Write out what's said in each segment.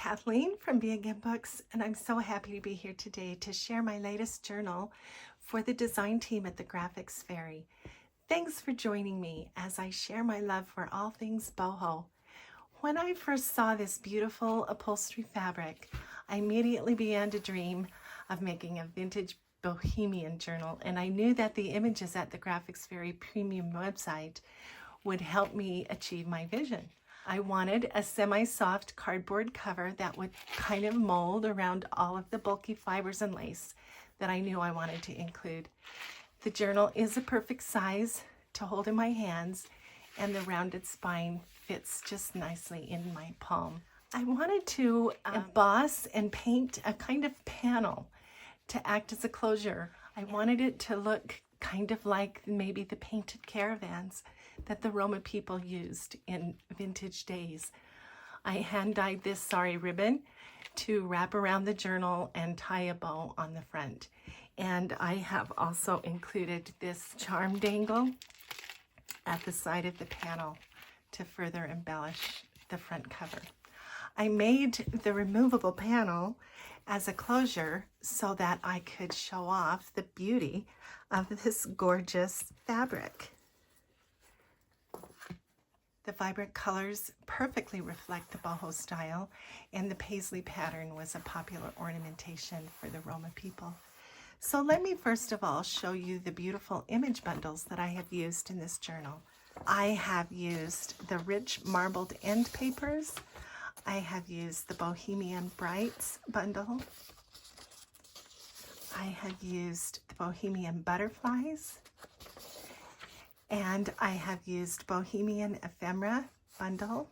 Kathleen from Bohemian Books, and I'm so happy to be here today to share my latest journal for the design team at the Graphics Fairy. Thanks for joining me as I share my love for all things boho. When I first saw this beautiful upholstery fabric, I immediately began to dream of making a vintage Bohemian journal, and I knew that the images at the Graphics Fairy premium website would help me achieve my vision. I wanted a semi-soft cardboard cover that would kind of mold around all of the bulky fibers and lace that I knew I wanted to include. The journal is a perfect size to hold in my hands, and the rounded spine fits just nicely in my palm. I wanted to emboss and paint a kind of panel to act as a closure. I wanted it to look kind of like maybe the painted caravans that the Roma people used in vintage days. I hand-dyed this sari ribbon to wrap around the journal and tie a bow on the front. And I have also included this charm dangle at the side of the panel to further embellish the front cover. I made the removable panel as a closure so that I could show off the beauty of this gorgeous fabric. The vibrant colors perfectly reflect the boho style, and the paisley pattern was a popular ornamentation for the Roma people. So let me first of all show you the beautiful image bundles that I have used in this journal. I have used the rich marbled end papers. I have used the Bohemian Brights bundle. I have used the Bohemian Butterflies. And I have used Bohemian Ephemera bundle.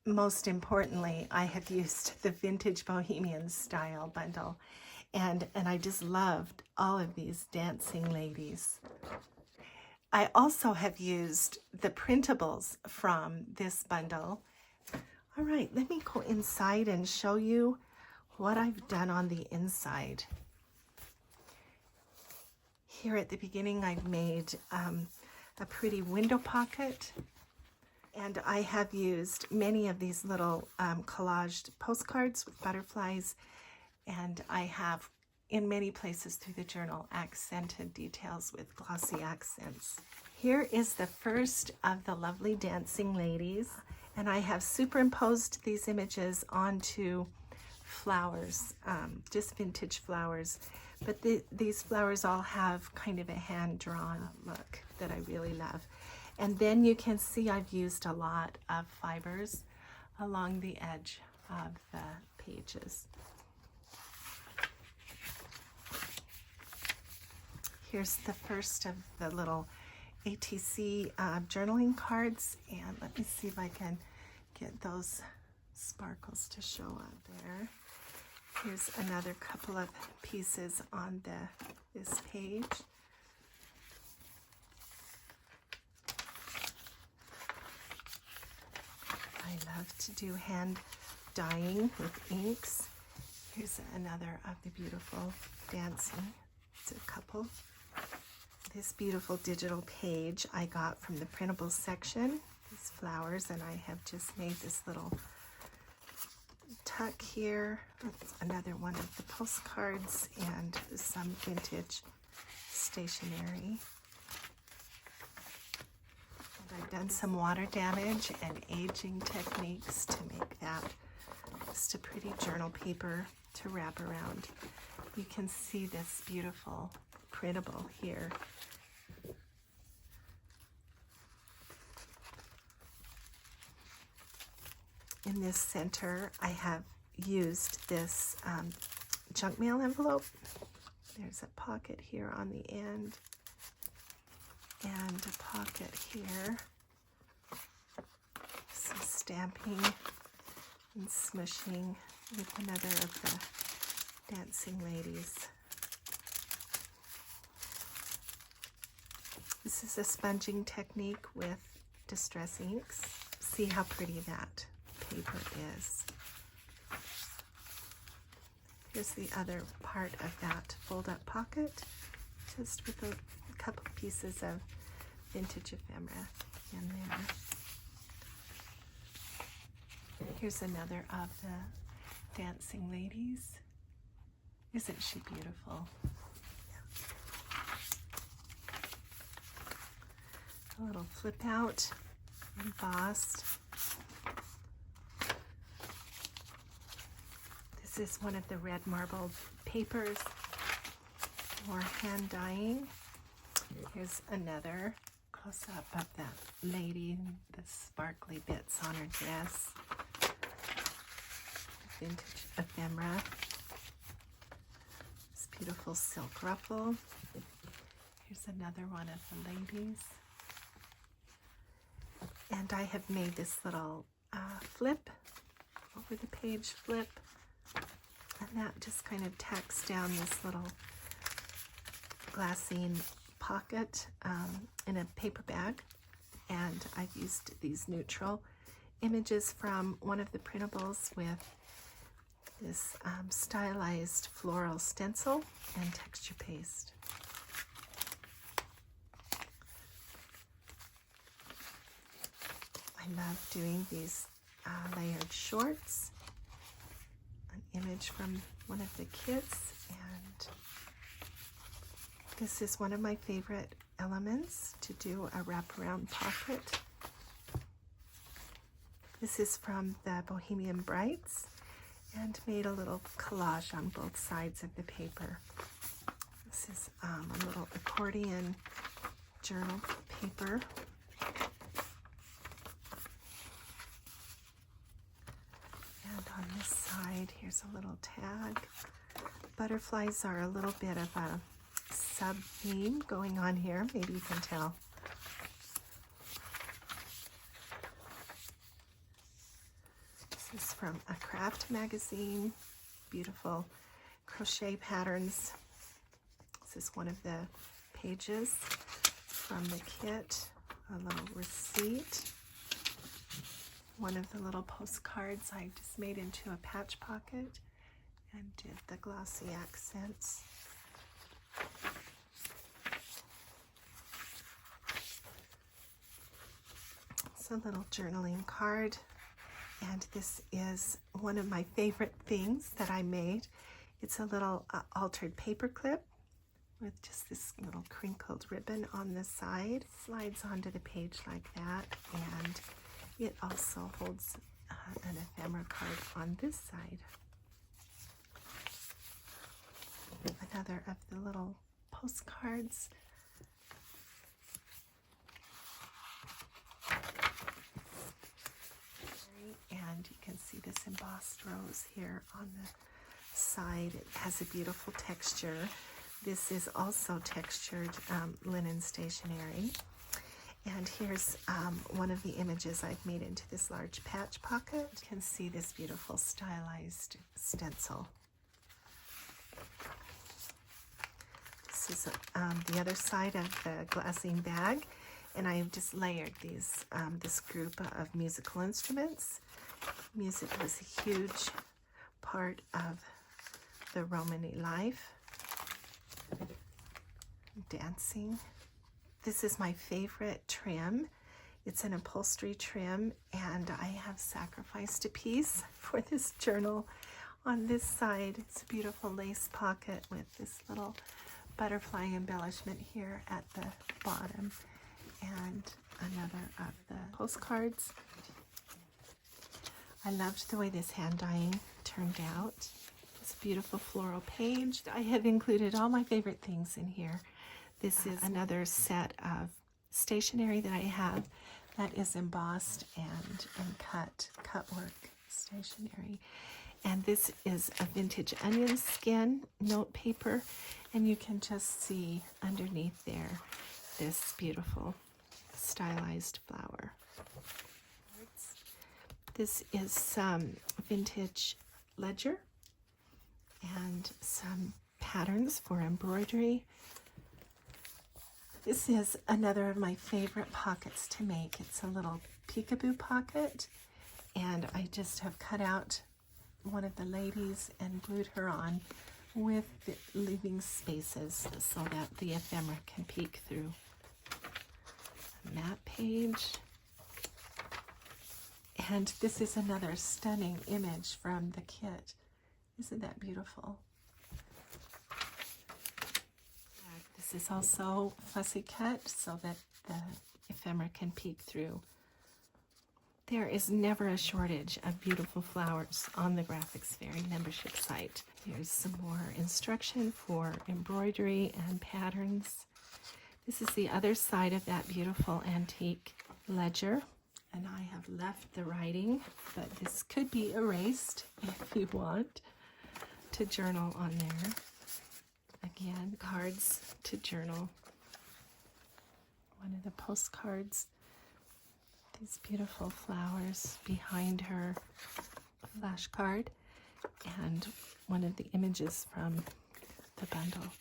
Most importantly, I have used the Vintage Bohemian Style bundle. And I just loved all of these dancing ladies. I also have used the printables from this bundle. All right, let me go inside and show you what I've done on the inside. Here at the beginning, I've made a pretty window pocket, and I have used many of these little collaged postcards with butterflies, and I have, in many places through the journal, accented details with glossy accents. Here is the first of the lovely dancing ladies, and I have superimposed these images onto flowers, just vintage flowers. But these flowers all have kind of a hand-drawn look that I really love. And then you can see I've used a lot of fibers along the edge of the pages. Here's the first of the little ATC journaling cards, and let me see if I can get those sparkles to show up there. Here's another couple of pieces on this page. I love to do hand dyeing with inks. Here's another of the beautiful dancing. It's a couple. This beautiful digital page I got from the printables section. These flowers, and I have just made this little tuck here. That's another one of the postcards and some vintage stationery. And I've done some water damage and aging techniques to make that just a pretty journal paper to wrap around. You can see this beautiful printable here. In this center, I have used this junk mail envelope. There's a pocket here on the end and a pocket here. Some stamping and smushing with another of the dancing ladies. This is a sponging technique with distress inks. See how pretty that paper is. Here's the other part of that fold-up pocket, just with a couple pieces of vintage ephemera in there. Here's another of the dancing ladies. Isn't she beautiful? A little flip out, embossed. This is one of the red marble papers for hand dyeing. Here's another close-up of that lady, the sparkly bits on her dress. Vintage ephemera. This beautiful silk ruffle. Here's another one of the ladies. And I have made this little flip, over the page flip, and that just kind of tacks down this little glassine pocket in a paper bag. And I've used these neutral images from one of the printables with this stylized floral stencil and texture paste. I love doing these layered shorts. An image from one of the kids, and this is one of my favorite elements to do a wraparound pocket. This is from the Bohemian Brights, and made a little collage on both sides of the paper. This is a little accordion journal paper. And on this side, here's a little tag. Butterflies are a little bit of a sub-theme going on here. Maybe you can tell. This is from a craft magazine. Beautiful crochet patterns. This is one of the pages from the kit. A little receipt. One of the little postcards I just made into a patch pocket and did the glossy accents. It's a little journaling card, and this is one of my favorite things that I made. It's a little altered paper clip with just this little crinkled ribbon on the side. Slides onto the page like that, and it also holds an ephemera card on this side. Another of the little postcards. And you can see this embossed rose here on the side. It has a beautiful texture. This is also textured linen stationery. And here's one of the images I've made into this large patch pocket. You can see this beautiful stylized stencil. This is the other side of the glassine bag, and I've just layered these this group of musical instruments. Music was a huge part of the Romany life. Dancing. This is my favorite trim. It's an upholstery trim, and I have sacrificed a piece for this journal. On this side, it's a beautiful lace pocket with this little butterfly embellishment here at the bottom, and another of the postcards. I loved the way this hand dyeing turned out. This beautiful floral page. I have included all my favorite things in here. This is another set of stationery that I have that is embossed and cut work stationery. And this is a vintage onion skin note paper, and you can just see underneath there this beautiful stylized flower. This is some vintage ledger and some patterns for embroidery. This is another of my favorite pockets to make. It's a little peekaboo pocket, and I just have cut out one of the ladies and glued her on with leaving spaces so that the ephemera can peek through. A map page, And this is another stunning image from the kit. Isn't that beautiful? This is also fussy cut so that the ephemera can peek through. There is never a shortage of beautiful flowers on the Graphics Fairy membership site. Here's some more instruction for embroidery and patterns. This is the other side of that beautiful antique ledger. And I have left the writing, but this could be erased if you want to journal on there. Again, cards to journal. One of the postcards. These beautiful flowers behind her flashcard, and one of the images from the bundle.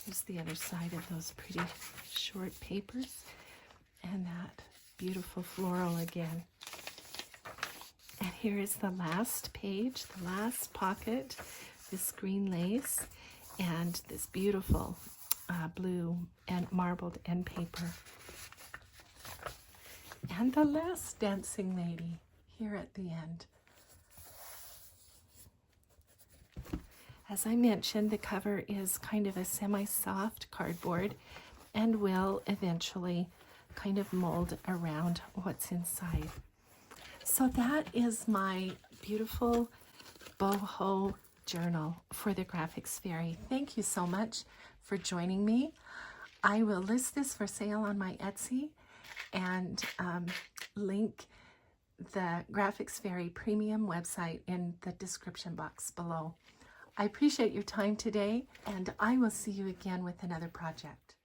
Here's the other side of those pretty short papers, and that beautiful floral again. And here is the last page, the last pocket, this green lace, and this beautiful blue and marbled end paper. And the last dancing lady here at the end. As I mentioned, the cover is kind of a semi-soft cardboard and will eventually kind of mold around what's inside. So that is my beautiful boho journal for the Graphics Fairy. Thank you so much for joining me. I will list this for sale on my Etsy and link the Graphics Fairy premium website in the description box below. I appreciate your time today, and I will see you again with another project.